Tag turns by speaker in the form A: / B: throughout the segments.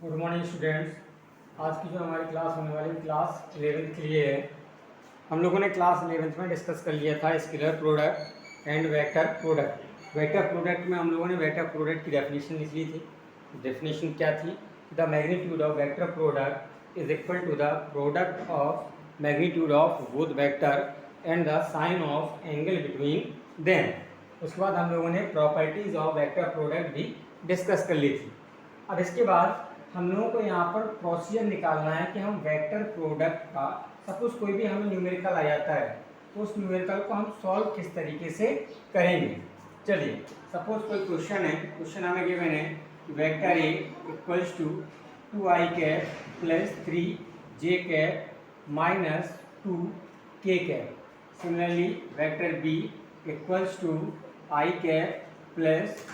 A: Good morning students. आज की जो हमारी क्लास होने वाली क्लास 11th के लिए है। हम लोगों ने क्लास 11th में डिस्कस कर लिया था scalar product and vector product. Vector product में हम लोगों ने वेक्टर प्रोडक्ट की डेफिनेशन लिख ली थी। डेफिनेशन क्या थी? The magnitude of vector product is equal to the product of magnitude of both vector and the sine of angle between them. उसके बाद हम लोगों ने प्रॉपर्टीज ऑफ वेक्टर प्रोडक्ट भी डिस्कस कर ली थी। अब इसके बाद हम लोगों को यहाँ पर प्रोसीजर निकालना है कि हम वेक्टर प्रोडक्ट का सपोज कोई भी हमें न्यूमेरिकल आ जाता है तो उस न्यूमेरिकल को हम सॉल्व किस तरीके से करेंगे। चलिए, सपोज कोई क्वेश्चन है, क्वेश्चन हमें गिवन है vector A equals to 2i cap plus 3j cap minus 2k cap. Similarly vector B equals to i cap plus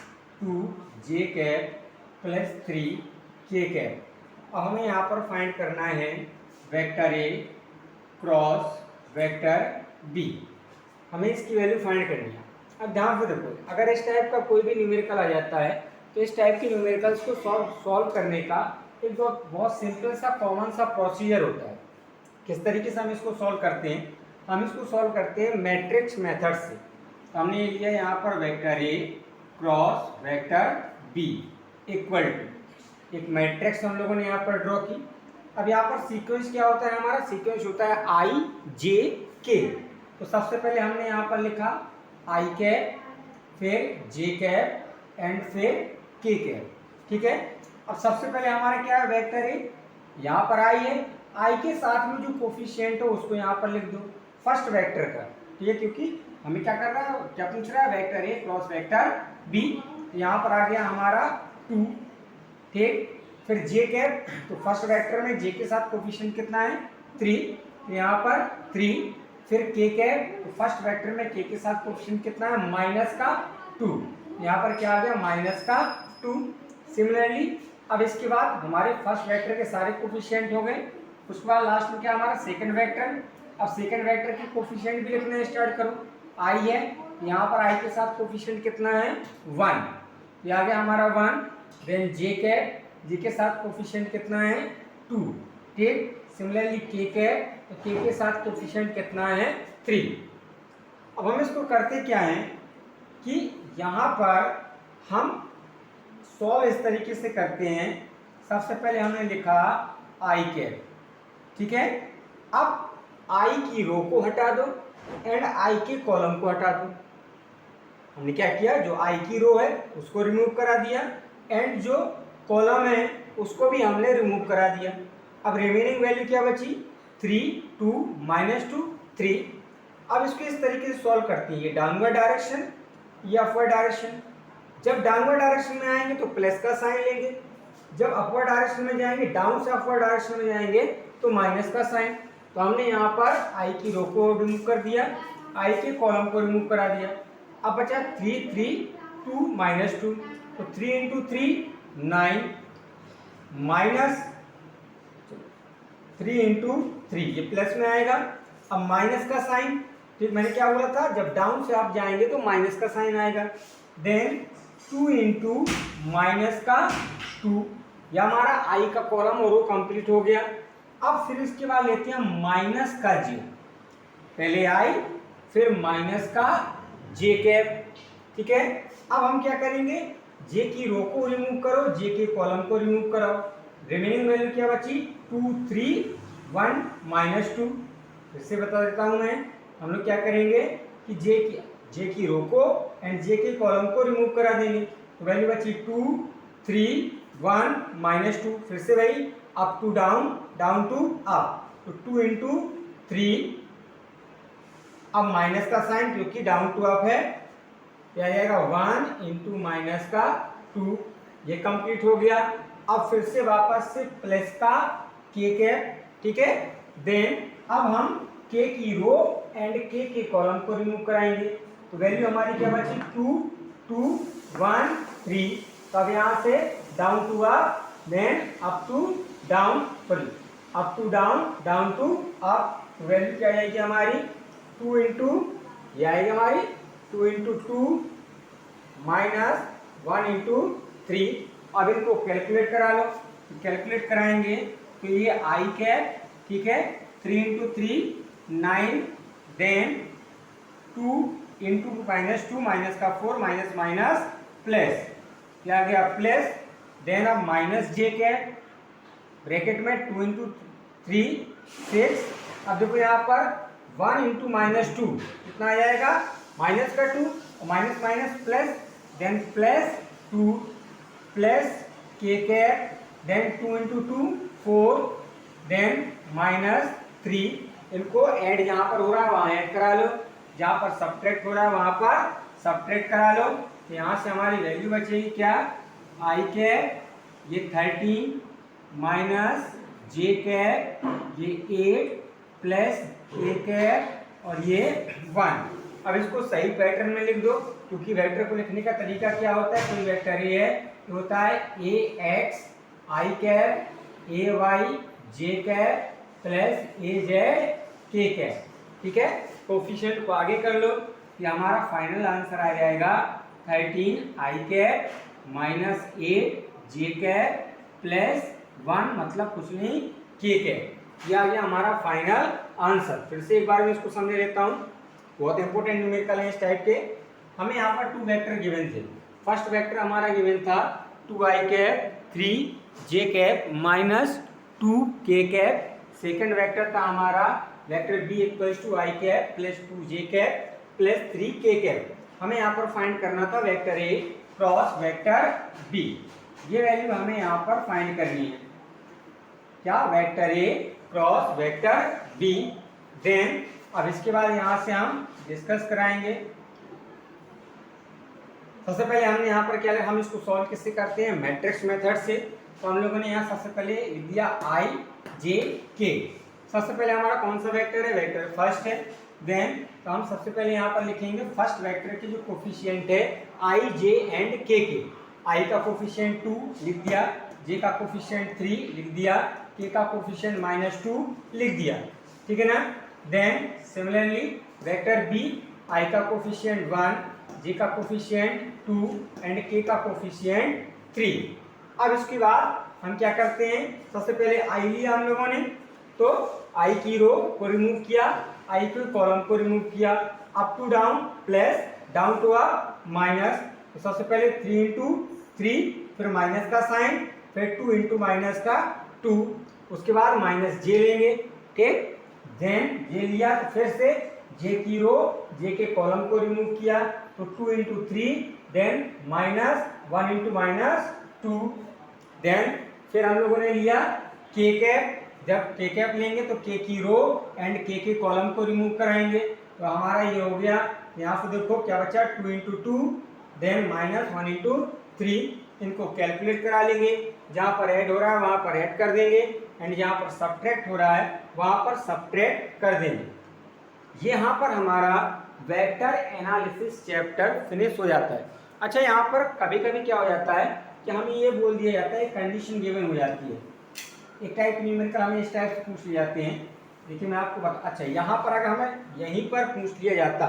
A: 2j cap plus 3k cap. अब हमें यहाँ पर फाइंड करना है vector A cross vector B. हमें इसकी value find करनी है। अब ध्यान से देखो, अगर इस टाइप का कोई भी न्यूमेरिकल आ जाता है तो इस टाइप के न्यूमेरिकल्स को सॉल्व करने का एक बहुत सिंपल सा कॉमन सा प्रोसीजर होता है। किस तरीके से हम इसको सॉल्व करते हैं? हम इसको सॉल्व करते हैं मैट्रिक्स मेथड से। तो हमने लिया यहाँ पर vector A cross vector B equal to एक मैट्रिक्स हम लोगों ने यहाँ पर ड्रॉ की। अब यहाँ पर सीक्वेंस क्या होता है? हमारा सीक्वेंस होता है आई जे के। तो सबसे पहले हमने यहाँ पर लिखा आई कैप, फिर जे कैप एंड फिर के कैप। ठीक है। अब सबसे पहले हमारा क्या है? वेक्टर ए, यहाँ पर आई है, आई के साथ में जो कोफिशिएंट हो उसको यहाँ पर लिख दो फर्स्ट वेक्टर का। ठीक है, क्योंकि हमें क्या कर रहा है, क्या पूछ रहा है? Vector A cross vector B. तो यहाँ पर आ गया हमारा 2। ठीक, फिर जे कैप, तो फर्स्ट वेक्टर में जे के साथ कोफिशिएंट कितना है? 3, तो यहाँ पर 3। फिर के कैप, तो फर्स्ट वेक्टर में के के साथ कोफिशिएंट कितना है? माइनस का 2, यहाँ पर क्या आ गया? माइनस का 2। सिमिलरली अब इसके बाद हमारे फर्स्ट वेक्टर के सारे कोफिशिएंट हो गए। उसके बाद लास्ट में क्या हमारा? Second vector. अब सेकंड वेक्टर के कोफिशिएंट भी लिखना स्टार्ट करो। आई है, यहाँ पर आई के साथ कोफिशिएंट कितना है? 1, ये आ गया हमारा 1। देन जे कैप, जे के साथ कोफिशिएंट कितना है? 2। ठीक, सिमिलरली के कैप, तो के के साथ कोफिशिएंट कितना है? 3। अब हम इसको करते क्या है कि यहाँ पर हम सॉल्व इस तरीके से करते हैं। सबसे पहले हमने लिखा आई कैप। ठीक है, अब आई की रो को हटा दो एंड आई के कॉलम को हटा दो। हमने क्या किया? जो आई की रो है उसको रिमूव करा दिया एंड जो कॉलम है उसको भी हमने रिमूव करा दिया। अब रिमेनिंग वैल्यू क्या बची? 3, 2 माइनस 2 3। अब इसको इस तरीके से सॉल्व करते हैं, ये डाउनवर्ड डायरेक्शन, ये अपवर्ड डायरेक्शन। जब डाउनवर्ड डायरेक्शन में आएंगे तो प्लस का साइन लेंगे, जब अपवर्ड डायरेक्शन में जाएंगे, डाउन से अपवर्ड डायरेक्शन में जाएंगे तो माइनस का साइन। तो हमने यहाँ पर आई की रो को रिमूव कर दिया, आई के कॉलम को रिमूव करा दिया। अब बचा 3, 3 2 माइनस 2, तो 3 इंटू 3 9 माइनस 3 इंटू 3, ये प्लस में आएगा। अब माइनस का साइन, ठीक, मैंने क्या बोला था? जब डाउन से आप जाएंगे तो माइनस का साइन आएगा। देन 2 इंटू माइनस का 2, यह हमारा आई का कॉलम और रो कंप्लीट हो गया। अब फिर इसके बाद लेते हैं माइनस का जे, पहले आई फिर माइनस का जे कैप। ठीक है, अब हम क्या करेंगे? जे की रो को रिमूव करो, जे के कॉलम को रिमूव करो। रिमेनिंग वैल्यू क्या बची? 2, 3 1 माइनस 2। फिर से बता देता हूं मैं, हम लोग क्या करेंगे कि जे की रो को एंड जे के कॉलम को रिमूव करा देंगे। तो वैल्यू बची 2, 3 1 माइनस 2। फिर से वही up to down, down to up, तो 2 इंटू 3। अब माइनस का साइन क्योंकि डाउन टू अप है, क्या जाएगा? 1 इंटू माइनस का 2, ये कंप्लीट हो गया। अब फिर से वापस से प्लस का के कैप। ठीक है, देन अब हम के की रो एंड के कॉलम को रिमूव कराएंगे। तो वैल्यू हमारी क्या बची? 2, 2 1 3। तो अब यहाँ से down to up, then up to down, sorry up to down, down to up. तो वैल्यू क्या आएगी हमारी? 2 इंटू, ये आएगी हमारी 2 इंटू 2 माइनस 1 इंटू 3। अब इनको कैलकुलेट करा लो। तो कैलकुलेट कराएंगे तो ये आई कैप, ठीक है, 3 इंटू 3 9, देन 2 इंटू -2 माइनस का 4 माइनस माइनस प्लस, क्या आ गया प्लस, देन अब माइनस जे कैप ब्रैकेट में 2 इंटू 3 6, अब देखो यहाँ पर 1 इंटू -2 कितना आ जाएगा माइनस का 2 और minus minus plus, then plus 2 plus K cap, then 2 into 2 4, then -3, इनको ऐड यहाँ पर हो रहा है वहाँ ऐड करा लो, जहाँ पर सब्ट्रैक्ट हो रहा है वहाँ पर सब्ट्रैक्ट करा लो, तो यहाँ से हमारी वैल्यू बचेगी क्या, आई कैप ये 13 माइनस जे कैप ये 8 प्लस के कैप और ये 1। अब इसको सही पैटर्न में लिख दो, क्योंकि वेक्टर को लिखने का तरीका क्या होता है, कोई वेक्टर ये है तो होता है A X I cap A Y J cap plus A Z K cap, ठीक है। कोफिशिएंट को आगे कर लो कि हमारा फाइनल आंसर आ जाएगा 13 I cap minus 8 J cap plus 1, मतलब कुछ नहीं के कैप। यह आ गया हमारा फाइनल आंसर। फिर से एक बार मैं इसको समझ लेता हूँ, बहुत इंपॉर्टेंट न्यूमेरिकल है इस टाइप के। हमें यहाँ पर 2 वेक्टर गिवन थे। फर्स्ट वेक्टर हमारा गिवन था 2 I cap 3 J cap minus 2 K cap. Second vector था हमारा vector B equals to I cap plus 2 J cap plus 3 K cap. हमें यहाँ पर फाइंड करना था vector A cross vector B, ये वैल्यू हमें यहाँ पर फाइंड करनी है, क्या, vector A cross vector B. Then अब इसके बाद यहाँ से हम डिस्कस कराएंगे। सबसे पहले हमने यहाँ पर क्या है, हम इसको सॉल्व किससे करते हैं, मैट्रिक्स मेथड से। तो हम लोगों ने यहाँ सबसे पहले लिख दिया आई जे के। सबसे पहले हमारा कौन सा वेक्टर है, वेक्टर फर्स्ट है। देन तो हम सबसे पहले यहाँ पर लिखेंगे फर्स्ट वेक्टर के जो कोफिशिएंट है आई जे एंड के। आई का कोफिशिएंट 2 लिख दिया, जे का कोफिशिएंट 3 लिख दिया, के का कोफिशिएंट -2 लिख दिया, ठीक है ना। Then similarly vector B I का कोफिशिएंट 1, जे का कोफिशिएंट 2 एंड के का कोफिशिएंट 3। अब इसके बाद हम क्या करते हैं, सबसे पहले आई लिया हम लोगों ने, तो आई की रो को रिमूव किया, आई के कॉलम को रिमूव किया, up to down plus down to up minus. तो सबसे पहले 3 इंटू 3 फिर माइनस का साइन, फिर 2 इंटू माइनस का 2, उसके बाद माइनस जे लेंगे, ठीक। देन जे लिया तो फिर से जे की रो जे के कॉलम को रिमूव किया, तो 2 into 3, then minus 1 into -2। Then फिर हम लोगों ने लिया के कैप, जब के कैप लेंगे तो के की रो एंड के कॉलम को रिमूव कराएंगे, तो हमारा ये हो गया। यहाँ से देखो क्या बचा, 2 इंटू 2, देन -1 इंटू 3। इनको कैलकुलेट करा लेंगे, जहाँ पर ऐड हो रहा है वहाँ पर ऐड कर देंगे, एंड जहाँ पर सब्ट्रैक्ट हो रहा है वहाँ पर सब्ट्रैक्ट कर देंगे। ये यहाँ पर हमारा वेक्टर एनालिसिस चैप्टर फिनिश हो जाता है। अच्छा, यहाँ पर कभी कभी क्या हो जाता है कि हमें ये बोल दिया जाता है, कंडीशन गिवन हो जाती है, एक टाइप न्यूमेरिकल हमें इस टाइप से पूछ लिए जाते हैं। देखिए मैं आपको बता, अच्छा यहाँ पर अगर हमें यहीं पर पूछ लिया जाता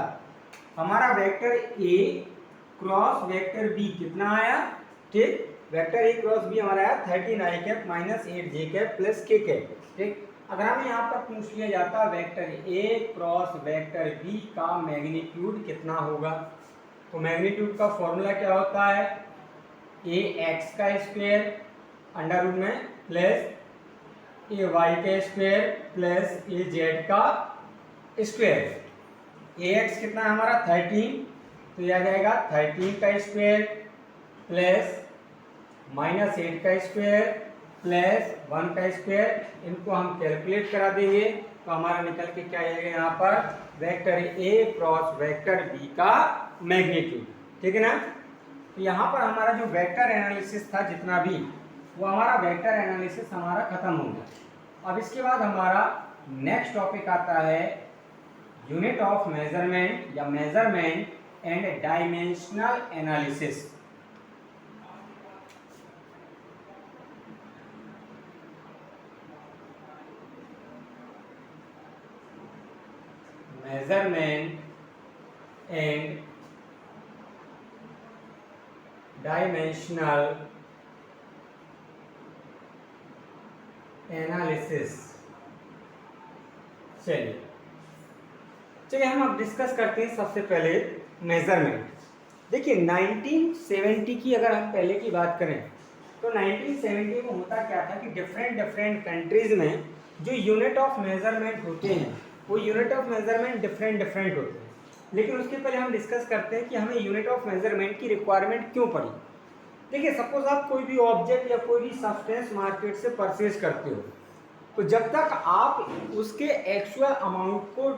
A: हमारा vector A cross vector B कितना आया, ठीक, वेक्टर ए क्रॉस बी हमारा आया 13 I cap minus 8 J cap plus K cap, ठीक। अगर हमें यहाँ पर पूछ लिया जाता vector A cross vector B का मैग्नीट्यूड कितना होगा, तो मैग्नीट्यूड का फॉर्मूला क्या होता है, ए एक्स का स्क्वायर अंडर रूट में प्लस ए वाई का स्क्वायर प्लस ए जेड का स्क्वायर। ए एक्स कितना है हमारा 13, तो यह आ जाएगा 13 का स्क्वायर प्लस -8 का स्क्वायर प्लस 1 का स्क्वायर। इनको हम कैलकुलेट करा देंगे तो हमारा निकल के क्या आएगा यहाँ पर, vector A cross vector B का मैग्नीट्यूड, ठीक है ना। तो यहाँ पर हमारा जो वेक्टर एनालिसिस था जितना भी, वो हमारा वेक्टर एनालिसिस हमारा खत्म हो गया। अब इसके बाद हमारा नेक्स्ट टॉपिक आता है यूनिट ऑफ मेजरमेंट या measurement and dimensional analysis. Measurement and dimensional analysis. चलिए हम अब डिस्कस करते हैं सबसे पहले मेजरमेंट। देखिए 1970 की अगर हम पहले की बात करें तो 1970 में होता क्या था कि डिफरेंट कंट्रीज में जो यूनिट ऑफ मेजरमेंट होते हैं वो यूनिट ऑफ मेजरमेंट डिफरेंट होते हैं। लेकिन उसके पहले हम डिस्कस करते हैं कि हमें यूनिट ऑफ मेजरमेंट की रिक्वायरमेंट क्यों पड़ी। देखिए सपोज आप कोई भी ऑब्जेक्ट या कोई भी सब्सटेंस मार्केट से परचेज करते हो, तो जब तक आप उसके एक्चुअल अमाउंट को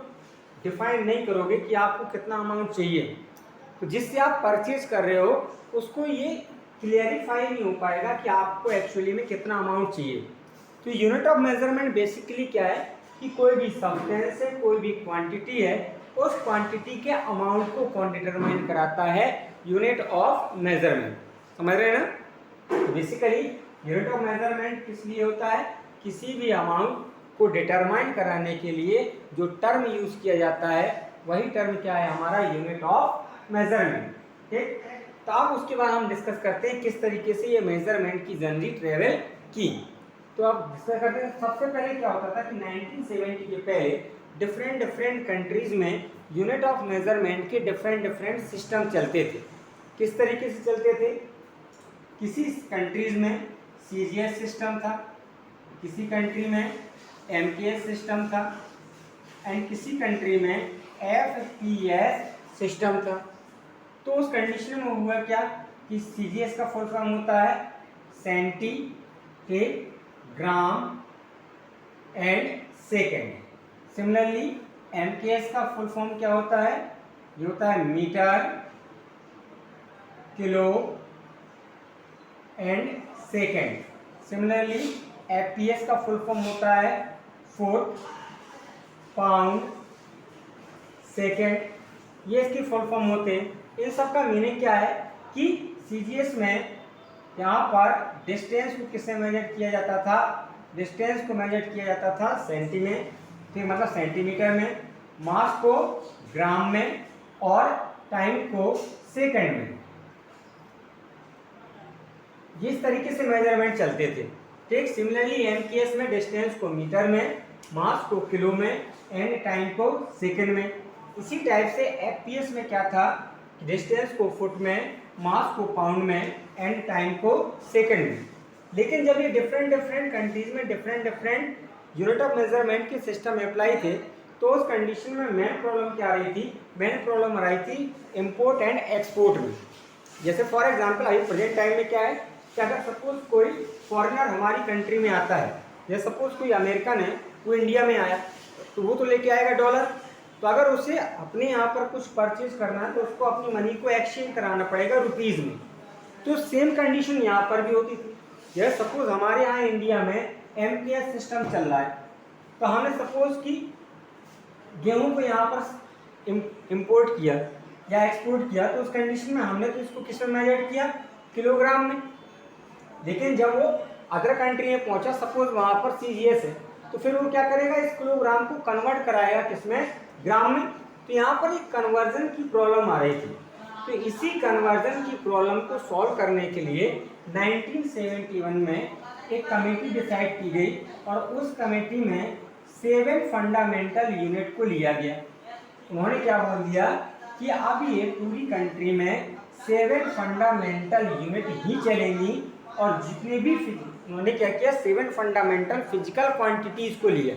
A: डिफाइन नहीं करोगे कि आपको कितना अमाउंट चाहिए, तो जिससे आप परचेज कर रहे हो उसको ये क्लियरिफाई नहीं हो पाएगा कि आपको एक्चुअली में कितना अमाउंट चाहिए। तो यूनिट ऑफ मेजरमेंट बेसिकली क्या है कि कोई भी सब्सटेंस है, कोई भी क्वांटिटी है, उस क्वांटिटी के अमाउंट को कौन डिटरमाइन कराता है? Unit of measurement. समझ रहे हैं ना? तो बेसिकली यूनिट ऑफ मेजरमेंट किस लिए होता है? किसी भी अमाउंट को डिटरमाइन कराने के लिए जो टर्म यूज किया जाता है वही टर्म क्या है? हमारा यूनिट ऑफ मेजरमेंट। ठीक, तो अब उसके बाद हम डिस्कस करते हैं किस तरीके से ये मेजरमेंट की जर्नी ट्रेवल की। तो अब डिस्कस करते हैं सबसे पहले क्या होता था कि 1970 के पहले डिफरेंट कंट्रीज में यूनिट ऑफ मेजरमेंट के डिफरेंट सिस्टम चलते थे। किस तरीके से चलते थे? किसी कंट्रीज में सीजीएस सिस्टम था, किसी कंट्री में एमकेएस सिस्टम था एंड किसी कंट्री में एफपीएस सिस्टम था। तो उस कंडीशन में हुआ क्या कि सीजीएस का फुल फॉर्म होता है centigram and second. Similarly MKS का फुल फॉर्म क्या होता है? ये होता है metre, kilo and second. Similarly FPS का फुल फॉर्म होता है फुट, पाउंड, सेकेंड। ये इसकी फुल फॉर्म होते हैं। इन सब का मीनिंग क्या है कि सीजीएस में यहाँ पर डिस्टेंस को किससे मेजर किया जाता था? डिस्टेंस को मेजर किया जाता था सेंटी में, ठीक, मतलब सेंटीमीटर में, मास को ग्राम में और टाइम को सेकंड में। ये इस तरीके से मेजरमेंट चलते थे। ठीक, सिमिलरली एमकेएस में डिस्टेंस को मीटर में, मास को किलो में एंड टाइम को सेकंड में। इसी टाइप से एफपीएस में क्या था? डिस्टेंस को फुट में, मास को पाउंड में एंड टाइम को सेकंड में। लेकिन जब ये डिफरेंट कंट्रीज में डिफरेंट यूनिट ऑफ मेजरमेंट के सिस्टम अप्लाई थे तो उस कंडीशन में मेन प्रॉब्लम क्या आ रही थी? मेन प्रॉब्लम आ रही थी इंपोर्ट एंड एक्सपोर्ट में। जैसे फॉर एग्जांपल अभी प्रेजेंट टाइम में क्या है कि अगर सपोज कोई फॉरेनर हमारी कंट्री में आता है, जैसे सपोज कोई अमेरिकन है वो इंडिया में आया, तो वो तो लेके आएगा डॉलर। तो अगर उसे अपने यहाँ पर कुछ परचेज करना है तो उसको अपनी मनी को एक्सचेंज कराना पड़ेगा रुपीज़ में। तो सेम कंडीशन यहाँ पर भी होती थी। जैसे सपोज हमारे यहाँ इंडिया में एमकेएस सिस्टम चल रहा है, तो हमने सपोज कि गेहूं को यहाँ पर इंपोर्ट किया या एक्सपोर्ट किया, तो उस कंडीशन में हमने तो इसको किस में मेजर किया? किलोग्राम में। लेकिन जब वो अदर कंट्री में पहुंचा, सपोज वहाँ पर सीजीएस है, तो फिर वो क्या करेगा? इस किलोग्राम को कन्वर्ट कराएगा किसमें? ग्राम में। तो यहाँ पर एक कन्वर्जन की प्रॉब्लम आ रही थी। तो इसी कन्वर्जन की प्रॉब्लम को सॉल्व करने के लिए 1971 में एक कमेटी डिसाइड की गई और उस कमेटी में 7 फंडामेंटल यूनिट को लिया गया। उन्होंने क्या बोल दिया कि अब ये पूरी कंट्री में 7 फंडामेंटल यूनिट ही चलेंगी और जितने भी उन्होंने क्या किया? 7 फंडामेंटल फिजिकल क्वांटिटीज को लिया।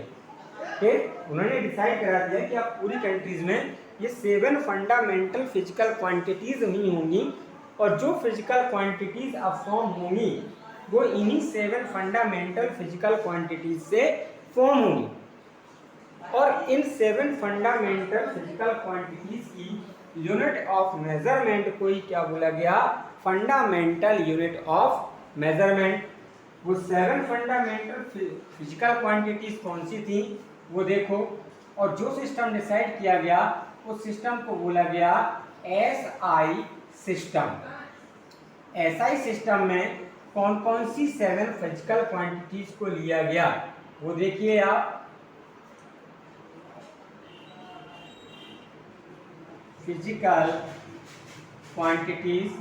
A: ठीक, उन्होंने डिसाइड करा दिया कि अब पूरी कंट्रीज में ये 7 फंडामेंटल फिजिकल क्वांटिटीज ही होंगी और जो फिजिकल क्वांटिटीज अब फॉर्म होंगी वो इन्हीं 7 फंडामेंटल फिजिकल क्वांटिटीज से फॉर्म होंगी। और इन 7 फंडामेंटल फिजिकल क्वांटिटीज की यूनिट ऑफ मेजरमेंट को ही क्या बोला गया? Fundamental unit of measurement. वो 7 फंडामेंटल फिजिकल क्वांटिटीज कौन सी थी वो देखो, और जो सिस्टम डिसाइड किया गया उस सिस्टम को बोला गया एसआई सिस्टम। एसआई सिस्टम में कौन कौन सी 7 फिजिकल क्वांटिटीज को लिया गया वो देखिए आप। फिजिकल क्वांटिटीज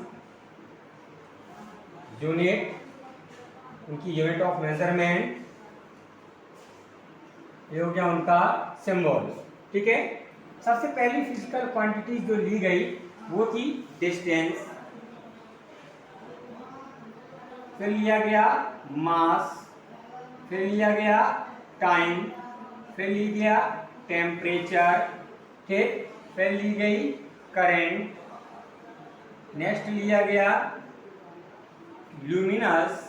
A: यूनिट, उनकी यूनिट ऑफ मेजरमेंट ये हो गया उनका सिंबल। ठीक है, सबसे पहली फिजिकल क्वांटिटीज जो ली गई वो थी डिस्टेंस, फिर लिया गया मास, फिर लिया गया टाइम, फिर लिया गया टेम्परेचर, ठीक, फिर ली गई करंट, नेक्स्ट लिया गया ल्यूमिनस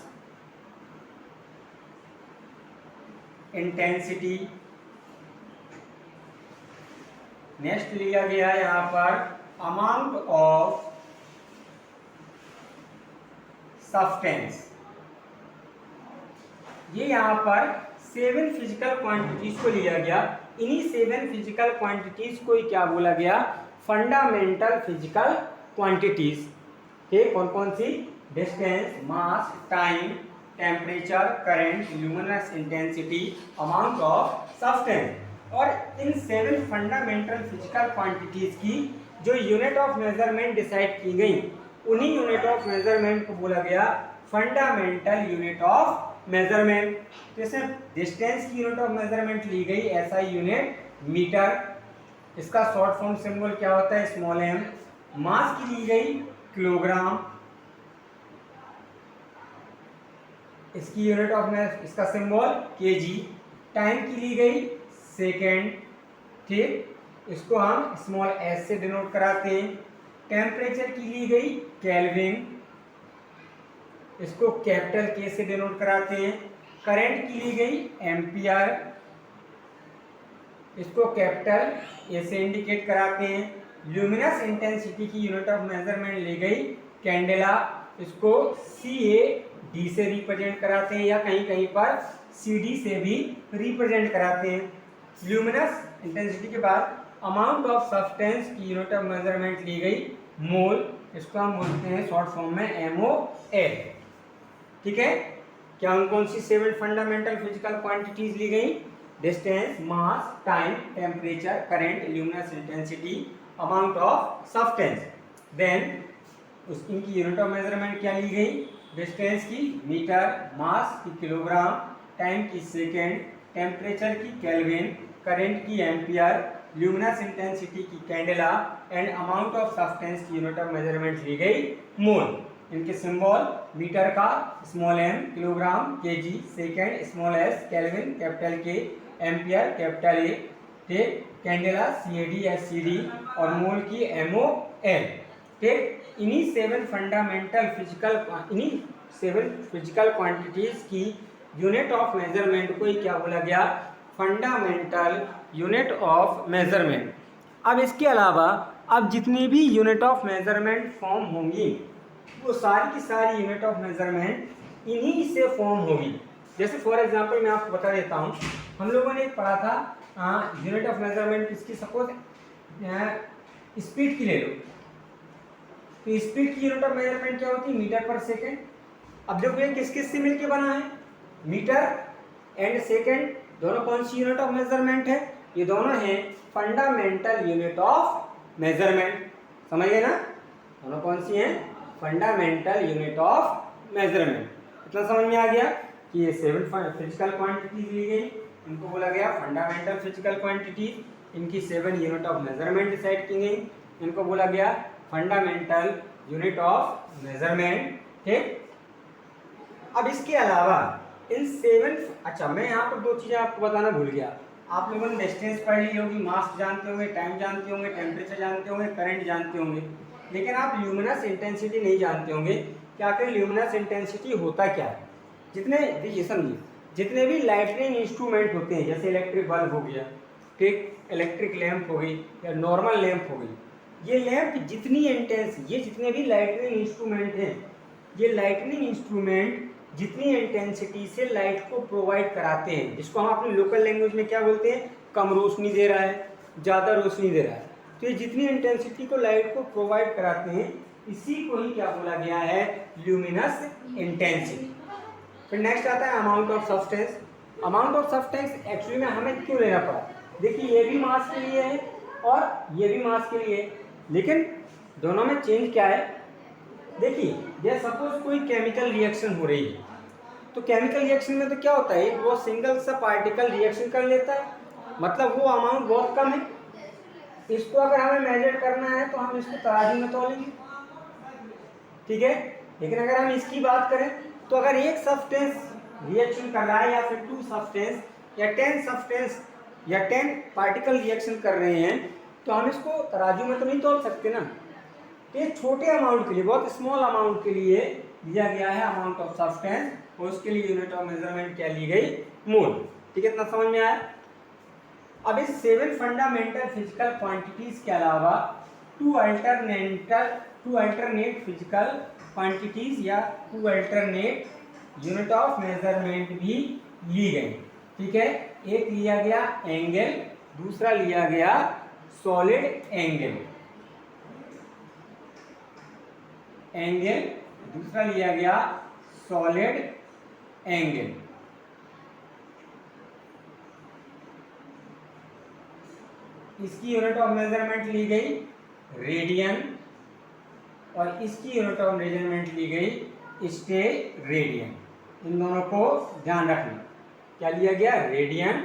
A: इंटेंसिटी, नेक्स्ट लिया गया यहाँ पर अमाउंट ऑफ सब्सटेंस। ये यहाँ पर 7 फिजिकल क्वांटिटीज को लिया गया। इन्हीं 7 फिजिकल क्वांटिटीज को ही क्या बोला गया, फंडामेंटल फिजिकल क्वांटिटीज। ठीक, कौन कौन सी, distance, mass, time, temperature, current, luminous intensity, amount of substance. और इन 7 फंडामेंटल फिजिकल क्वांटिटीज की जो यूनिट ऑफ मेजरमेंट डिसाइड की गई, उन्हीं यूनिट ऑफ मेजरमेंट को बोला गया फंडामेंटल यूनिट ऑफ मेजरमेंट। जैसे डिस्टेंस की यूनिट ऑफ मेजरमेंट ली गई एसआई यूनिट मीटर, इसका शॉर्ट फॉर्म सिंबल क्या होता है, स्मॉल एम। मास की ली गई किलोग्राम, इसकी यूनिट ऑफ इसका सिंबल केजी। टाइम की ली गई सेकेंड, ठीक, इसको हम स्मॉल एस से डिनोट कराते हैं। टेम्परेचर की ली गई केल्विन, इसको कैपिटल के से डिनोट कराते हैं। करंट की ली गई एम्पियर, इसको कैपिटल ए से इंडिकेट कराते हैं। ल्यूमिनस इंटेंसिटी की यूनिट ऑफ मेजरमेंट ली गई कैंडेला, इसको सी ए डी से रिप्रेजेंट कराते हैं या कहीं कहीं पर सी डी से भी रिप्रेजेंट कराते हैं। ल्यूमिनस इंटेंसिटी के बाद अमाउंट ऑफ सब्सटेंस की यूनिट ऑफ मेजरमेंट ली गई मोल, इसको हम बोलते हैं शॉर्ट फॉर्म में MOL। ठीक है, क्या कौन सी 7 फंडामेंटल फिजिकल क्वांटिटीज ली गई, distance, mass, time, temperature, current, luminous intensity, amount of substance. Then इनकी यूनिट ऑफ मेजरमेंट क्या ली गई, डिस्टेंस की मीटर, मास की किलोग्राम, टाइम की सेकेंड, टेम्परेचर की केल्विन, करंट की एम्पियर, ल्यूमिनस इंटेंसिटी की candela and amount of substance की यूनिट ऑफ मेजरमेंट ली गई मोल। इनके सिंबल मीटर का small M, kilogram KG, second small S, kelvin capital के, एम्पियर कैपिटल ए, ठीक, कैंडेला CAD या CD और मोल की MOL। ठीक, इन्हीं 7 फंडामेंटल फिजिकल क्वांटिटीज की यूनिट ऑफ मेजरमेंट को ही क्या बोला गया, फंडामेंटल यूनिट ऑफ मेजरमेंट। अब इसके अलावा अब जितनी भी यूनिट ऑफ मेजरमेंट फॉर्म होंगी वो सारी की सारी यूनिट ऑफ मेजरमेंट इन्हीं से फॉर्म होगी। जैसे फॉर एग्जांपल मैं आपको बता देता हूँ, हम लोगों ने पढ़ा था यूनिट ऑफ मेजरमेंट किसकी, सपोज स्पीड की ले लो, तो स्पीड की यूनिट ऑफ मेजरमेंट क्या होती है, मीटर पर सेकेंड। अब देखो ये किस किस से मिलके बना है, मीटर एंड सेकेंड, दोनों कौन सी यूनिट ऑफ मेजरमेंट है, ये दोनों हैं फंडामेंटल यूनिट ऑफ मेजरमेंट। समझ गए ना, दोनों कौन सी हैं, फंडामेंटल यूनिट ऑफ मेजरमेंट। इतना समझ में आ गया कि ये 7 फिजिकल क्वांटिटीज ली गई, इनको बोला गया फंडामेंटल फिजिकल क्वांटिटीज। इनकी 7 यूनिट ऑफ मेजरमेंट डिसाइड की गई, इनको बोला गया फंडामेंटल यूनिट ऑफ मेजरमेंट। ठीक, अब इसके अलावा इन 7, अच्छा मैं यहाँ पर 2 चीज़ें आपको बताना भूल गया। आप लोगों ने डिस्टेंस पढ़ ली होगी, मास जानते होंगे, टाइम जानते होंगे, टेम्परेचर जानते होंगे, करंट जानते होंगे, लेकिन आप ल्यूमिनस इंटेंसिटी नहीं जानते होंगे कि आखिर ल्यूमिनस इंटेंसिटी होता क्या है। जितने देखिए समझिए, जितने भी लाइटनिंग इंस्ट्रूमेंट होते हैं, जैसे इलेक्ट्रिक बल्ब हो गया, ठीक, इलेक्ट्रिक लैंप हो गई या नॉर्मल लैंप हो गई, ये लैंप जितनी इंटेंस, ये जितने भी लाइटनिंग इंस्ट्रूमेंट हैं, ये लाइटनिंग इंस्ट्रूमेंट जितनी इंटेंसिटी से लाइट को प्रोवाइड कराते हैं, जिसको हम अपनी लोकल लैंग्वेज में क्या बोलते हैं, कम रोशनी दे रहा है, ज़्यादा रोशनी दे रहा है, तो ये जितनी इंटेंसिटी को लाइट को प्रोवाइड कराते हैं इसी को ही क्या बोला गया है, ल्यूमिनस इंटेंसिटी। फिर नेक्स्ट आता है amount of substance. Amount of substance actually में हमें क्यों लेना पड़ा, देखिए ये भी मास के लिए है और ये भी मास के लिए है, लेकिन दोनों में चेंज क्या है, देखिए ये सपोज कोई केमिकल रिएक्शन हो रही है, तो केमिकल रिएक्शन में तो क्या होता है, एक वो सिंगल सा पार्टिकल रिएक्शन कर लेता है, मतलब वो अमाउंट बहुत कम है। इसको अगर हमें मेजर करना है तो हम इसको तराजू में तोलेंगे, ठीक है। लेकिन अगर हम इसकी बात करें तो अगर एक सब्सटेंस रिएक्शन कर रहा है या फिर 2 सब्सटेंस या 10 सब्सटेंस या 10 पार्टिकल रिएक्शन कर रहे हैं तो हम इसको तराजू में तो नहीं तोल सकते ना। तो ये छोटे अमाउंट के लिए, बहुत स्मॉल अमाउंट के लिए दिया गया है अमाउंट ऑफ सब्सटेंस, और उसके लिए यूनिट ऑफ मेजरमेंट क्या ली गई, मोल। ठीक है, इतना समझ में आया। अब इस 7 फंडामेंटल फिजिकल क्वांटिटीज के अलावा टू अल्टरनेट फिजिकल क्वांटिटीज या two alternate unit of measurement भी ली गई। ठीक है, एक लिया गया एंगल, दूसरा लिया गया सॉलिड एंगल, दूसरा लिया गया सॉलिड एंगल। इसकी यूनिट ऑफ मेजरमेंट ली गई रेडियन और इसकी यूनिट ऑफ मेजरमेंट ली गई स्टेरेडियन। इन दोनों को ध्यान रखना, क्या लिया गया, रेडियन,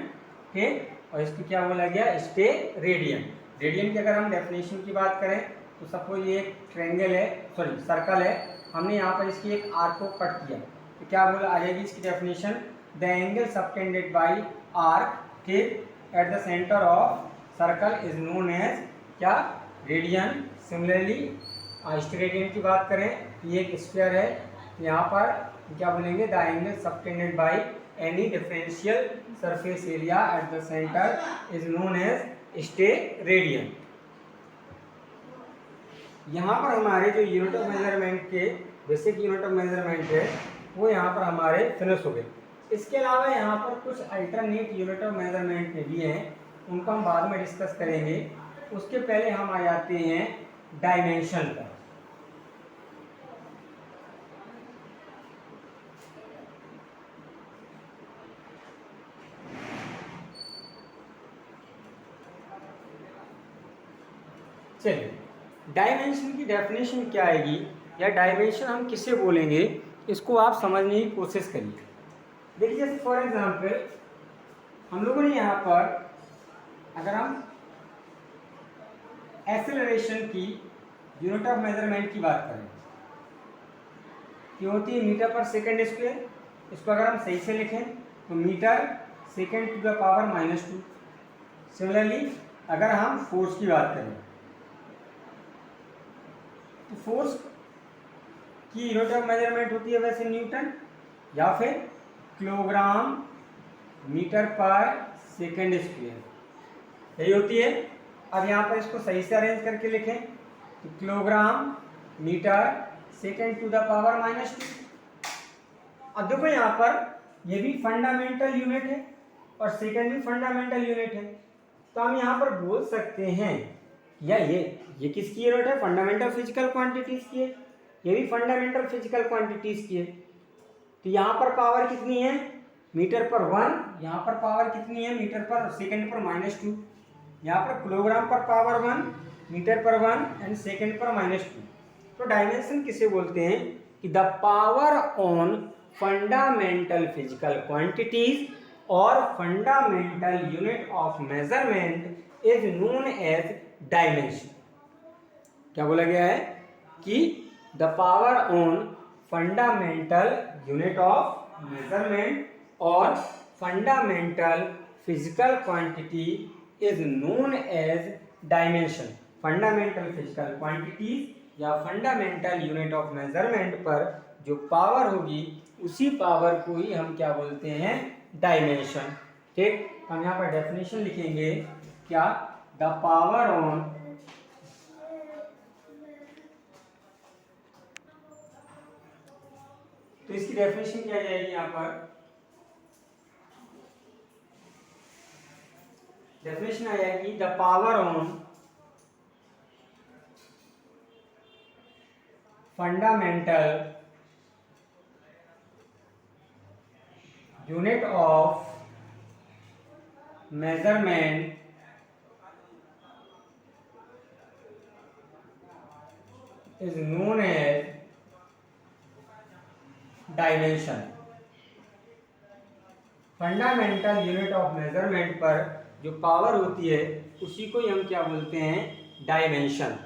A: ठीक, और इसको क्या बोला गया, स्टेरेडियन। रेडियन की अगर हम डेफिनेशन की बात करें तो सपोज ये एक ट्रायंगल है, सॉरी सर्कल है, हमने यहाँ पर इसकी एक आर्क को कट किया तो क्या बोला आ जाएगी इसकी definition, the angle subtended by arc, ठीक, at the centre of circle is known as क्या, रेडियन। सिमिलरली स्टेरेडियन की बात करें, ये एक स्फीयर है, यहाँ पर क्या बोलेंगे, the angle subtended by any differential surface area at the centre is known as steradian. यहाँ पर हमारे जो यूनिट ऑफ मेजरमेंट के बेसिक यूनिट ऑफ मेजरमेंट है वो यहाँ पर हमारे फिनिश हो गए। इसके अलावा यहाँ पर कुछ अल्टरनेट यूनिट ऑफ मेजरमेंट के भी हैं, उनको हम बाद में डिस्कस करेंगे। उसके पहले हम आ जाते हैं डायमेंशन पर। चलिए, डायमेंशन की डेफिनेशन क्या आएगी या डायमेंशन हम किसे बोलेंगे, इसको आप समझने की कोशिश करिए। देखिए, जैसे फॉर एग्जांपल हम लोगों ने यहाँ पर अगर हम एक्सेलरेशन की यूनिट ऑफ मेजरमेंट की बात करें कि होती है मीटर पर सेकंड स्क्वायर, इसको अगर हम सही से लिखें तो metre second to the power -2। Similarly अगर हम फोर्स की बात करें तो फोर्स की यूनिट ऑफ मेजरमेंट होती है वैसे न्यूटन या फिर किलोग्राम मीटर पर सेकंड स्क्वायर, यही होती है। अब यहाँ पर इसको सही से अरेंज करके लिखें तो kilogram metre second to the power -2। अब देखो यहाँ पर ये भी फंडामेंटल यूनिट है और सेकंड भी फंडामेंटल यूनिट है, तो हम यहाँ पर बोल सकते हैं या ये किसकी यूनिट है, फंडामेंटल फिजिकल क्वांटिटीज की है, ये भी फंडामेंटल फिजिकल क्वांटिटीज की है। तो यहाँ पर पावर कितनी है, मीटर पर 1, यहाँ पर पावर कितनी है, मीटर पर सेकंड पर -2, यहाँ पर किलोग्राम पर पावर 1, मीटर पर 1 एंड सेकंड पर -2। तो डायमेंशन किसे बोलते हैं कि the power on fundamental physical quantities और fundamental unit of measurement is known as dimension. क्या बोला गया है कि the power on fundamental unit of measurement और fundamental physical quantity is known as dimension. Fundamental physical quantities या fundamental unit of measurement पर जो पावर होगी उसी पावर को ही हम क्या बोलते हैं, डायमेंशन। ठीक, हम यहाँ पर डेफिनेशन लिखेंगे क्या, द पावर ऑन तो इसकी डेफिनेशन क्या जाएगी, यहाँ पर डेफिनेशन आ जाएगी the power on fundamental unit of measurement is known as dimension. Fundamental unit of measurement पर जो पावर होती है उसी को ही हम क्या बोलते हैं, डायमेंशन।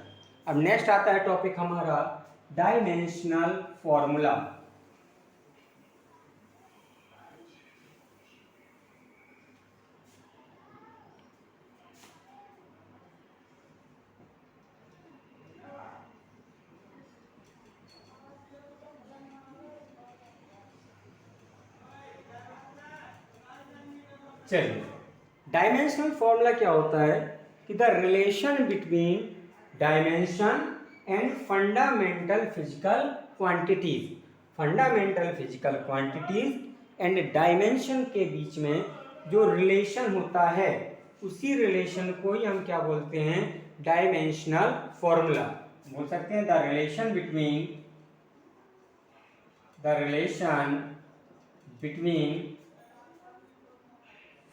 A: अब नेक्स्ट आता है टॉपिक हमारा डायमेंशनल फॉर्मूला। चलिए, डायमेंशनल फॉर्मूला क्या होता है कि the relation between dimension and fundamental physical quantities, fundamental physical quantities and dimension के बीच में जो रिलेशन होता है उसी रिलेशन को ही हम क्या बोलते हैं, डायमेंशनल फॉर्मूला बोल सकते हैं। The relation between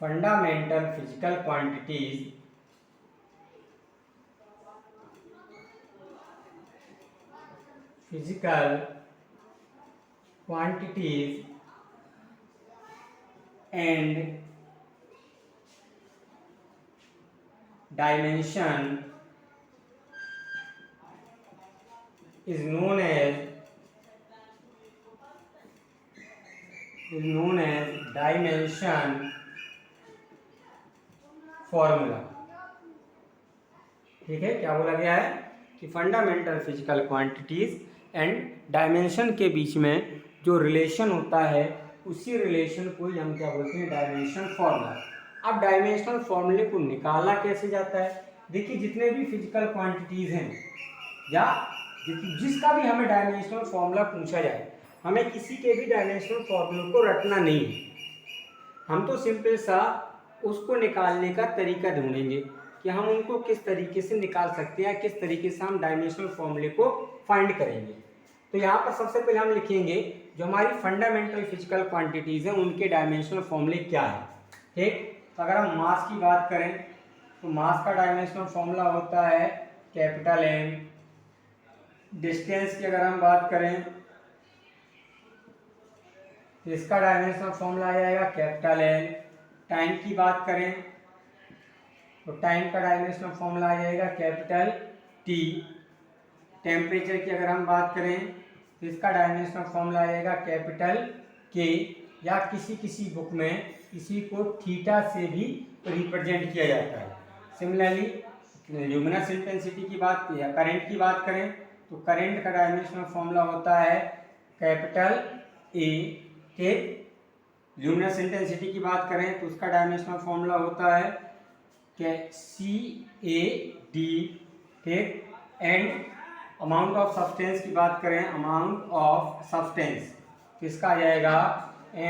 A: fundamental physical quantities and dimension is known as dimension formula. ठीक है, क्या बोला गया है कि fundamental physical quantities and dimension के बीच में जो रिलेशन होता है उसी रिलेशन को ही हम क्या बोलते हैं, डायमेंशन फॉर्मूला। अब डायमेंशनल फॉर्मूले को निकाला कैसे जाता है, देखिए जितने भी फिजिकल क्वांटिटीज हैं या जिसका भी हमें डायमेंशनल फॉर्मूला पूछा जाए, हमें किसी के भी डायमेंशनल फॉर्मूले को रटना नहीं है, हम तो सिंपल सा उसको निकालने का तरीका ढूंढेंगे कि हम उनको किस तरीके से निकाल सकते हैं, किस तरीके से हम डायमेंशनल फॉर्मूले को फाइंड करेंगे। तो यहाँ पर सबसे पहले हम लिखेंगे जो हमारी फंडामेंटल फिजिकल क्वांटिटीज़ हैं उनके डायमेंशनल फॉर्मूले क्या है। ठीक, तो अगर हम मास की बात करें तो मास का डायमेंशनल फॉर्मूला होता है कैपिटल एम। डिस्टेंस की अगर हम बात करें तो इसका डायमेंशनल फॉर्मूला आ जाएगा कैपिटल एल। टाइम की बात करें तो टाइम का डायमेंशनल फॉर्मूला आ जाएगा कैपिटल टी। टेम्परेचर की अगर हम बात करें तो इसका डायमेंशनल फॉर्मूला आ जाएगा कैपिटल के, या किसी बुक में इसी को थीटा से भी रिप्रेजेंट किया जाता है। सिमिलरली ल्यूमिनस इंटेंसिटी की बात या करंट की बात करें तो करंट का डायमेंशनल फॉर्मूला होता है कैपिटल ए के। ल्यूमिनस इंटेंसिटी की बात करें तो उसका डायमेंशनल फॉर्मूला होता है कि CAD। ठीक, एंड अमाउंट ऑफ सब्सटेंस की बात करें, अमाउंट ऑफ सब्सटेंस तो इसका आ जाएगा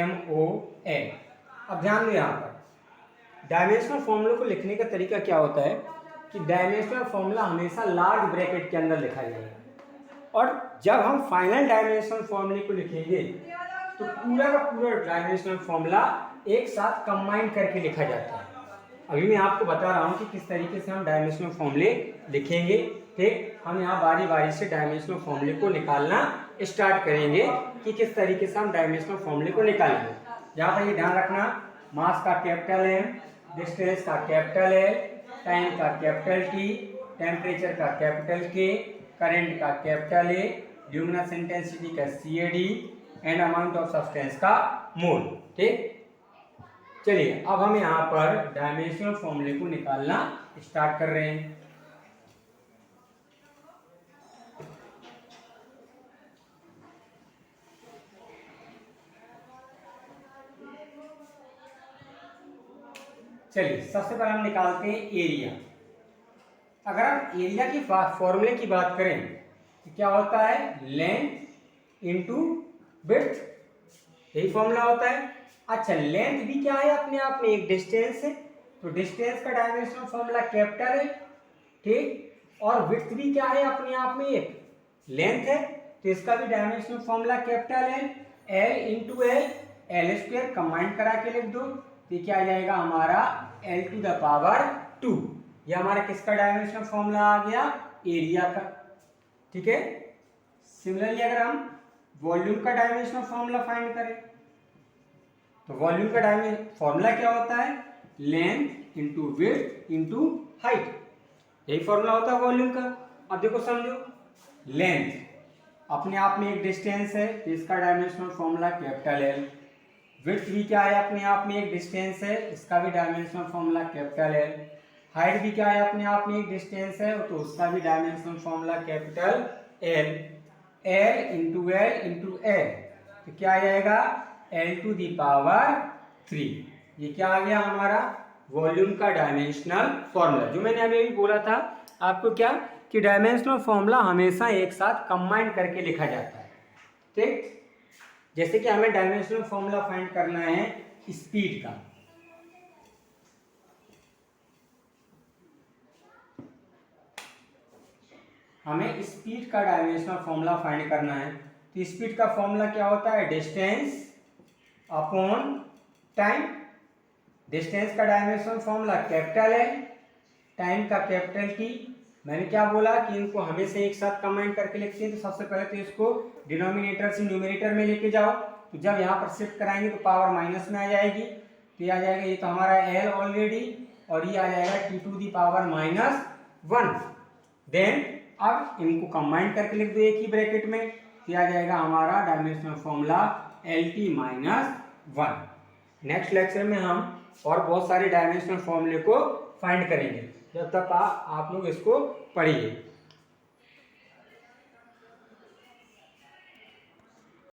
A: MOL। अब ध्यान दें यहाँ पर डायमेंशनल फॉर्मूले को लिखने का तरीका क्या होता है कि डायमेंशनल फॉर्मूला हमेशा लार्ज ब्रैकेट के अंदर लिखा जाएगा, और जब हम फाइनल डायमेंशनल फॉर्मूले को लिखेंगे तो पूरा का पूरा डायमेंशनल फॉर्मूला एक साथ कंबाइन करके लिखा जाता है। अभी मैं आपको बता रहा हूँ कि किस तरीके से हम डायमेंशनल फॉर्मूले लिखेंगे। ठीक, हम यहाँ बारी बारी से डायमेंशनल फॉर्मूले को निकालना स्टार्ट करेंगे कि किस तरीके से हम डायमेंशनल फॉर्मूले को निकालेंगे। यहाँ पर ये ध्यान रखना, मास का कैपिटल एम, डिस्टेंस का कैपिटल एल, टाइम का कैपिटल टी, टेम्परेचर का कैपिटल के, करंट का कैपिटल ए, ल्यूमिनस इंटेंसिटी का CAD and amount of substance का मोल। ठीक, चलिए अब हम यहाँ पर डायमेंशनल फॉर्मूले को निकालना स्टार्ट कर रहे हैं। चलिए सबसे पहले हम निकालते हैं एरिया। अगर हम एरिया की फॉर्मूले की बात करें तो क्या होता है, लेंथ इनटू विड्थ, यही फॉर्मूला होता है। अच्छा, लेंथ भी क्या है अपने आप में, एक डिस्टेंस है, तो डिस्टेंस का डायमेंशनल फॉर्मूला कैपिटल है। ठीक, और विड्थ भी क्या है अपने आप में, एक लेंथ है, तो इसका भी डायमेंशनल फॉर्मूला कैपिटल है, L into L square combine करा के लिख दो तो क्या आ जाएगा हमारा L⁻²। ये हमारा किसका डायमेंशनल फॉर्मूला आ गया, एरिया का। ठीक है, सिमिलरली अगर हम वॉल्यूम का डायमेंशनल फॉर्मूला फाइंड करें तो वॉल्यूम का फॉर्मूला क्या होता है? Length into width into height, यही फॉर्मूला होता है वॉल्यूम का। अब देखो समझो, लेंथ अपने आप में एक डिस्टेंस है तो इसका dimensional formula capital L. Width भी क्या है? अपने आप में एक डिस्टेंस है, इसका भी dimensional formula capital L. Height भी क्या है? अपने आप में एक डिस्टेंस है तो उसका भी dimensional formula capital L. L into L तो क्या आ जाएगा? L to the power 3। ये क्या आ गया हमारा? वॉल्यूम का डायमेंशनल फॉर्मूला। जो मैंने अभी भी बोला था आपको क्या, कि डायमेंशनल फॉर्मूला हमेशा एक साथ कंबाइन करके लिखा जाता है, ठीक। जैसे कि हमें डायमेंशनल फॉर्मूला फाइंड करना है स्पीड का, हमें स्पीड का डायमेंशनल फॉर्मूला फाइंड करना है। तो स्पीड का फॉर्मूला क्या होता है? Distance upon time. डिस्टेंस का डायमेंशनल फॉर्मूला कैपिटल है, टाइम का कैपिटल टी। मैंने क्या बोला कि इनको हमेशा एक साथ कंबाइन करके लिखते हैं। तो सबसे पहले तो इसको डिनोमिनेटर से न्यूमरेटर में लेके जाओ, तो जब यहाँ पर शिफ्ट कराएंगे तो पावर माइनस में आ जाएगी, तो ये आ जाएगा, ये तो हमारा एल ऑलरेडी, और ये आ जाएगा T to the power -1। Then अब इनको कंबाइन करके लिख दो एक ही ब्रैकेट में, तो आ जाएगा हमारा dimensional formula LT-1। Next lecture में हम और बहुत सारे डायमेंशनल फॉर्मूले को फाइंड करेंगे, जब तक आप लोग इसको पढ़िए।